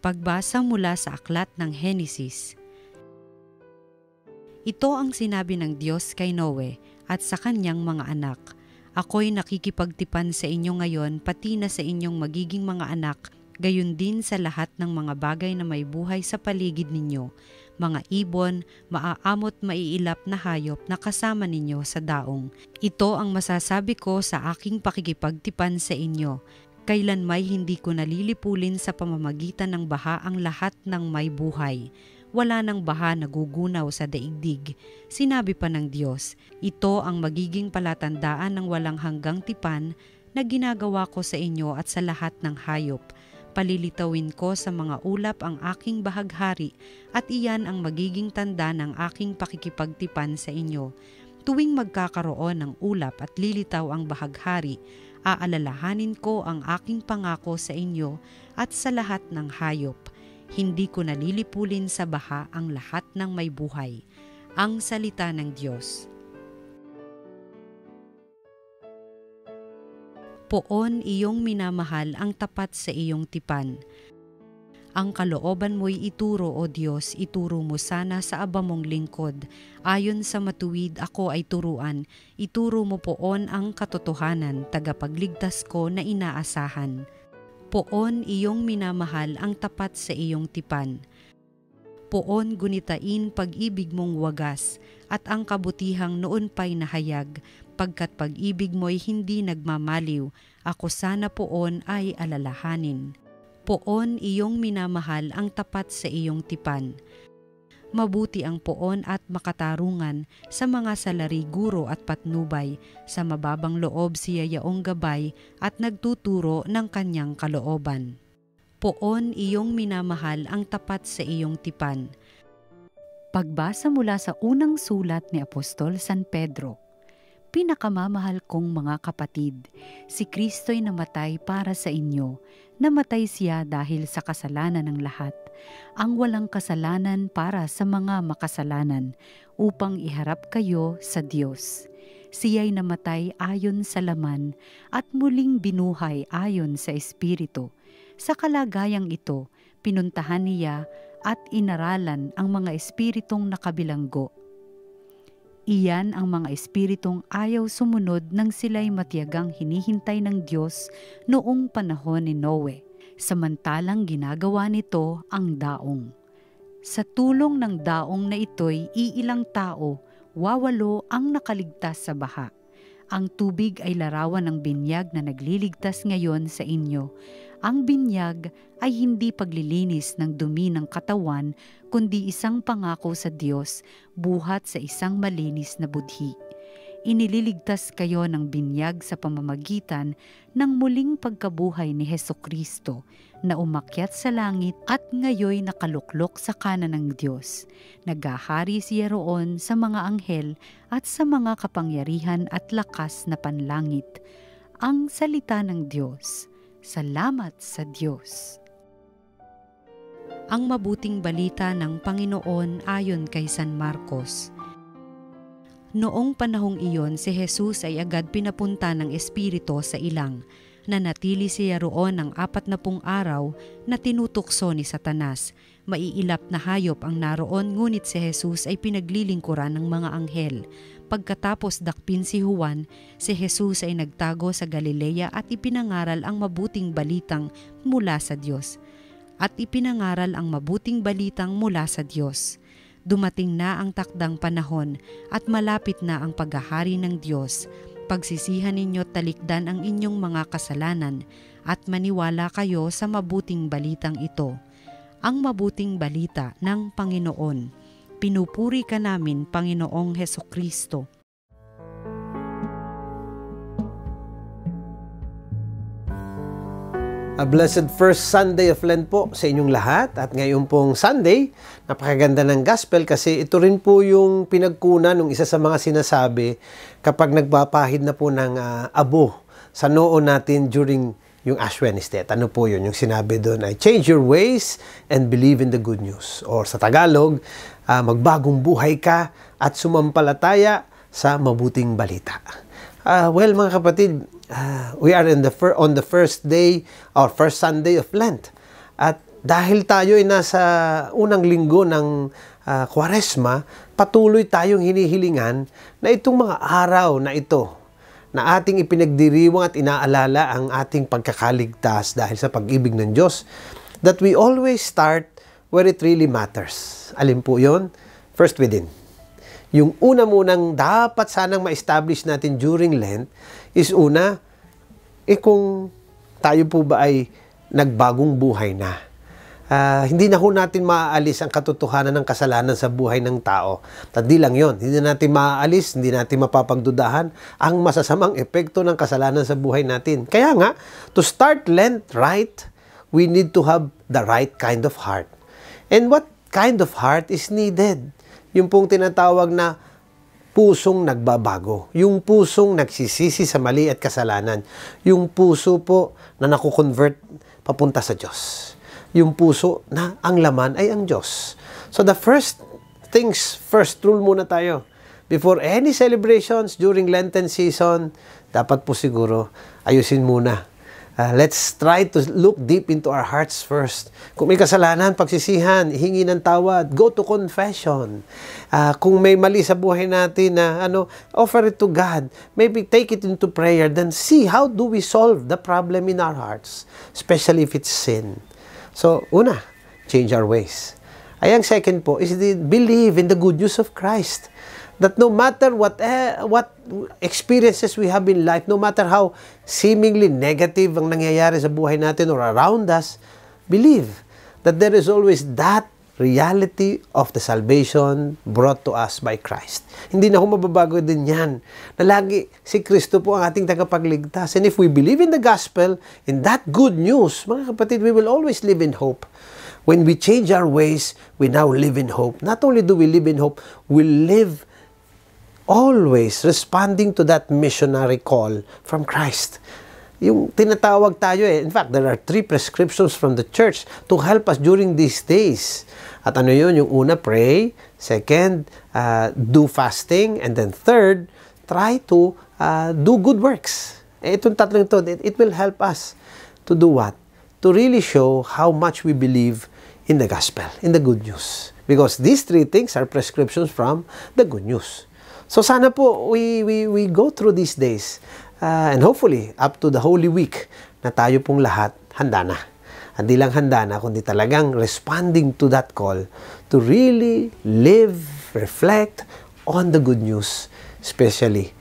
Pagbasa mula sa aklat ng Henesis. Ito ang sinabi ng Diyos kay Noe at sa kanyang mga anak. Ako'y nakikipagtipan sa inyo ngayon pati na sa inyong magiging mga anak, gayon din sa lahat ng mga bagay na may buhay sa paligid ninyo, mga ibon, maaamot maiilap na hayop na kasama ninyo sa daong. Ito ang masasabi ko sa aking pakikipagtipan sa inyo. Kailan may hindi ko nalilipulin sa pamamagitan ng baha ang lahat ng may buhay. Wala nang baha na gugunaw sa daigdig. Sinabi pa ng Diyos, ito ang magiging palatandaan ng walang hanggang tipan na ginagawa ko sa inyo at sa lahat ng hayop. Palilitawin ko sa mga ulap ang aking bahaghari at iyan ang magiging tanda ng aking pakikipagtipan sa inyo. Tuwing magkakaroon ng ulap at lilitaw ang bahaghari, aalalahanin ko ang aking pangako sa inyo at sa lahat ng hayop. Hindi ko nalilipulin sa baha ang lahat ng may buhay. Ang salita ng Diyos. Poon iyong minamahal ang tapat sa iyong tipan. Ang kalooban mo'y ituro, O Diyos, ituro mo sana sa aba mong lingkod. Ayon sa matuwid ako ay turuan, ituro mo poon ang katotohanan, tagapagligtas ko na inaasahan. Poon iyong minamahal ang tapat sa iyong tipan. Poon gunitain pag-ibig mong wagas, at ang kabutihang noon pa'y nahayag, pagkat pag-ibig mo'y hindi nagmamaliw, ako sana poon ay alalahanin. Poon iyong minamahal ang tapat sa iyong tipan. Mabuti ang poon at makatarungan sa mga salariguro at patnubay, sa mababang loob siya yaong gabay at nagtuturo ng kanyang kalooban. Poon iyong minamahal ang tapat sa iyong tipan. Pagbasa mula sa unang sulat ni Apostol San Pedro. Pinakamamahal kong mga kapatid, si Kristo'y namatay para sa inyo. Namatay siya dahil sa kasalanan ng lahat, ang walang kasalanan para sa mga makasalanan, upang iharap kayo sa Diyos. Siya'y namatay ayon sa laman at muling binuhay ayon sa Espiritu. Sa kalagayang ito, pinuntahan niya at inaralan ang mga espiritong nakabilanggo. Iyan ang mga espiritong ayaw sumunod nang sila'y matiyagang hinihintay ng Diyos noong panahon ni Noe, samantalang ginagawa nito ang daong. Sa tulong ng daong na ito'y iilang tao, 8 ang nakaligtas sa baha. Ang tubig ay larawan ng binyag na nagliligtas ngayon sa inyo. Ang binyag ay hindi paglilinis ng dumi ng katawan, kundi isang pangako sa Diyos, buhat sa isang malinis na budhi. Inililigtas kayo ng binyag sa pamamagitan ng muling pagkabuhay ni Hesukristo, na umakyat sa langit at ngayoy nakaluklok sa kanan ng Diyos. Naghahari siya roon sa mga anghel at sa mga kapangyarihan at lakas na panlangit. Ang salita ng Diyos. Salamat sa Diyos. Ang mabuting balita ng Panginoon ayon kay San Marcos. Noong panahong iyon, si Jesus ay agad pinapunta ng Espiritu sa ilang. Nanatili siya roon ng 40 araw na tinutukso ni Satanas. Maiilap na hayop ang naroon, ngunit si Jesus ay pinaglilingkuran ng mga anghel. Pagkatapos dakpin si Juan, si Jesus ay nagtago sa Galilea at ipinangaral ang mabuting balitang mula sa Diyos. Dumating na ang takdang panahon at malapit na ang paghahari ng Diyos. Pagsisihan ninyo talikdan ang inyong mga kasalanan at maniwala kayo sa mabuting balitang ito. Ang mabuting balita ng Panginoon. Pinupuri ka namin, Panginoong Hesukristo. A blessed first Sunday of Lent po sa inyong lahat. At ngayon pong Sunday, napakaganda ng gospel kasi ito rin po yung pinagkunan ng isa sa mga sinasabi kapag nagpapahid na po ng abo sa noo natin during yung Ash Wednesday. Ano po yun? Yung sinabi doon ay change your ways and believe in the good news. Or sa Tagalog, magbagong buhay ka at sumampalataya sa mabuting balita. Well, mga kapatid, we are on the first day or first Sunday of Lent. At dahil tayo ay nasa unang linggo ng Kwaresma, patuloy tayong hinihilingan na itong mga araw na ito, na ating ipinagdiriwang at inaalala ang ating pagkakaligtas dahil sa pag-ibig ng Diyos, that we always start where it really matters. Alin po yun? First within. Yung una munang dapat sanang ma-establish natin during Lent is una, kung tayo po ba ay nagbagong buhay na. Hindi na ho natin maaalis ang katotohanan ng kasalanan sa buhay ng tao. Hindi lang yon. Hindi natin maaalis, hindi natin mapapagdudahan ang masasamang epekto ng kasalanan sa buhay natin. Kaya nga, to start Lent right, we need to have the right kind of heart. And what kind of heart is needed? Yung pong tinatawag na pusong nagbabago. Yung pusong nagsisisi sa mali at kasalanan. Yung puso po na nakukonvert papunta sa Diyos. Yung puso na ang laman ay ang Diyos. So the first things first, rule muna tayo. Before any celebrations during Lenten season, dapat po siguro ayusin muna. Let's try to look deep into our hearts first. Kung may kasalanan, pagsisihan, hingi ng tawad, go to confession. Kung may mali sa buhay natin na offer it to God. Maybe take it into prayer, then see how do we solve the problem in our hearts, especially if it's sin. So, una, change our ways. Ang second po is believe in the good news of Christ. That no matter what experiences we have in life, no matter how seemingly negative ang nangyayari sa buhay natin or around us, believe that there is always that reality of the salvation brought to us by Christ. Hindi na ho mababago din yan. Na lagi si Kristo po ang ating tagapagligtas. And if we believe in the gospel, in that good news, mga kapatid, we will always live in hope. When we change our ways, we now live in hope. Not only do we live in hope, we live always responding to that missionary call from Christ. Yung tinatawag tayo in fact, there are 3 prescriptions from the church to help us during these days. At ano yun? Yung una, pray. Second, do fasting. And then third, try to do good works. Itong tatlong ito, it will help us to do what? To really show how much we believe in the gospel, in the good news. Because these 3 things are prescriptions from the good news. So sana po we go through these days and hopefully up to the Holy Week na tayo pong lahat handa na. Hindi lang handa na, kundi talagang responding to that call to really live, reflect on the good news, especially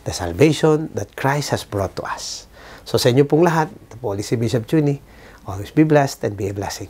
the salvation that Christ has brought to us. So sa inyo pong lahat, ito po si Bishop Chuni. Always be blessed and be a blessing.